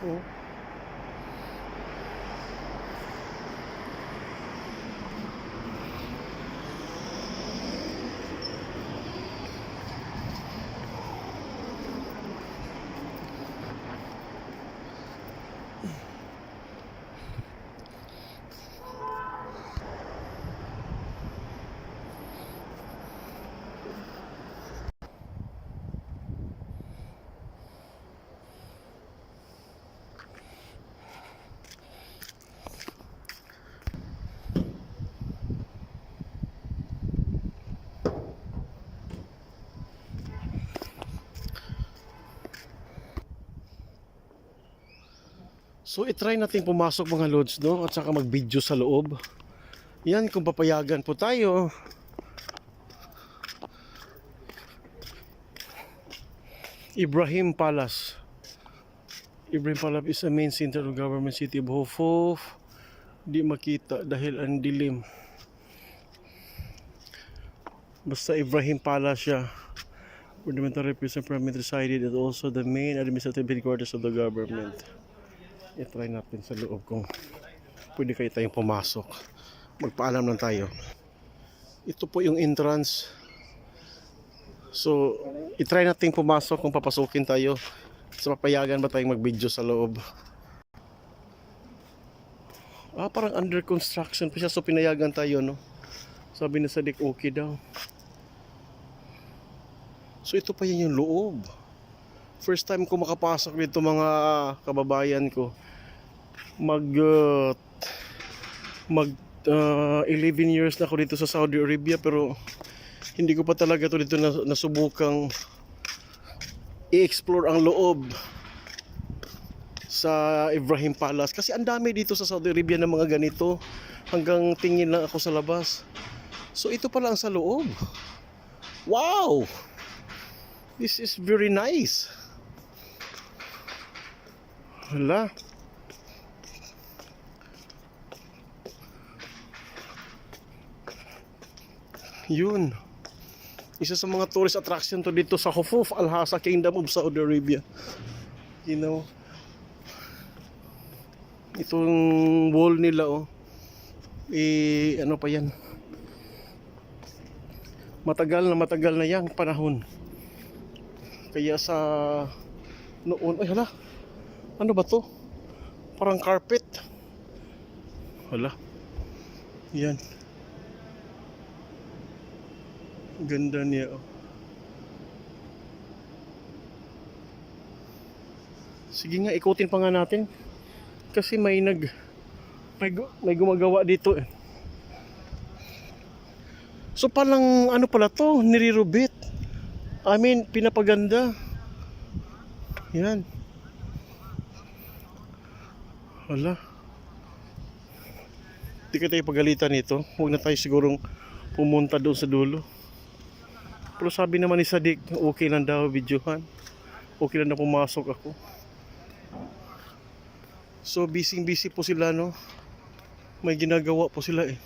Oh. So itry natin pumasok mga lods, no? At saka mag-video sa loob. Yan, kung papayagan po tayo. Ibrahim Palace. Ibrahim Palace is a main center of government city of Hof. Di makita dahil ang dilim. Basta Ibrahim Palace siya. Where the military prison permit resided and also the main administrative headquarters of the government. I-try natin sa loob kung pwede kayo tayong pumasok. Magpaalam lang tayo. Ito po yung entrance. So, i-try natin pumasok kung papasukin tayo. Sa papayagan ba tayong mag-video sa loob? Parang under construction pa siya. So, pinayagan tayo, no? Sabi na Sadik, okay daw. So, ito pa yan yung loob. First time ko makapasok dito mga kababayan ko. Mag 11 years na ako dito sa Saudi Arabia, pero hindi ko pa talaga to dito nasubukang i-explore ang loob sa Ibrahim Palace kasi ang dami dito sa Saudi Arabia ng mga ganito, hanggang tingin lang ako sa labas. So ito pala ang sa loob. Wow, this is very nice. Hala, yun, isa sa mga tourist attraction to dito sa Hufuf Al-Hasa Kingdom of Saudi Arabia. You know, itong wall nila, oh, ano pa yan, matagal na yang panahon. Kaya sa noon, ay hala, ano ba to? Parang carpet. Hala, yan, ganda niya, oh. Sige nga, ikutin pa nga natin kasi may gumagawa dito, eh. So palang ano pala to, nire-rubit. I mean, pinapaganda. Yan. Hala, di ka tayo pagalitan nito. Huwag na tayo sigurong pumunta doon sa dulo. Pero sabi naman ni Sadik, okay lang daw videohan. Okay lang na pumasok ako. So busy po sila, no? May ginagawa po sila, eh.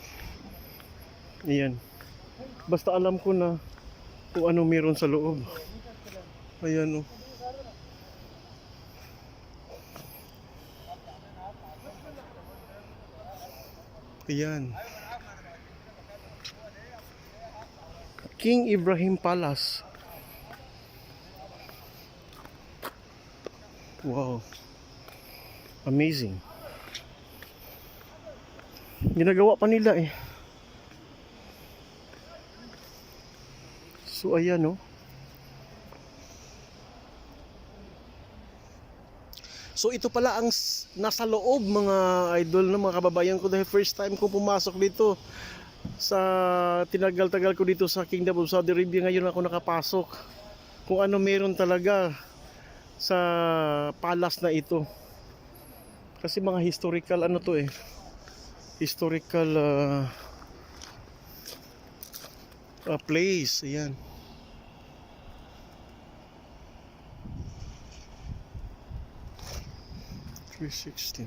Ayan. Basta alam ko na kung ano meron sa loob. Ayan, no? Ayan. King Ibrahim Palace. Wow. Amazing. Ginagawa pa nila, eh. So ayan, no. So ito pala ang nasa loob, mga idol, ng mga kababayan ko, dahil first time ko pumasok dito sa tinagal-tagal ko dito sa Kingdom of Saudi Arabia. Ngayon ako nakapasok kung ano meron talaga sa palace na ito. Kasi mga historical ano to, eh, historical place. Ayan. $360.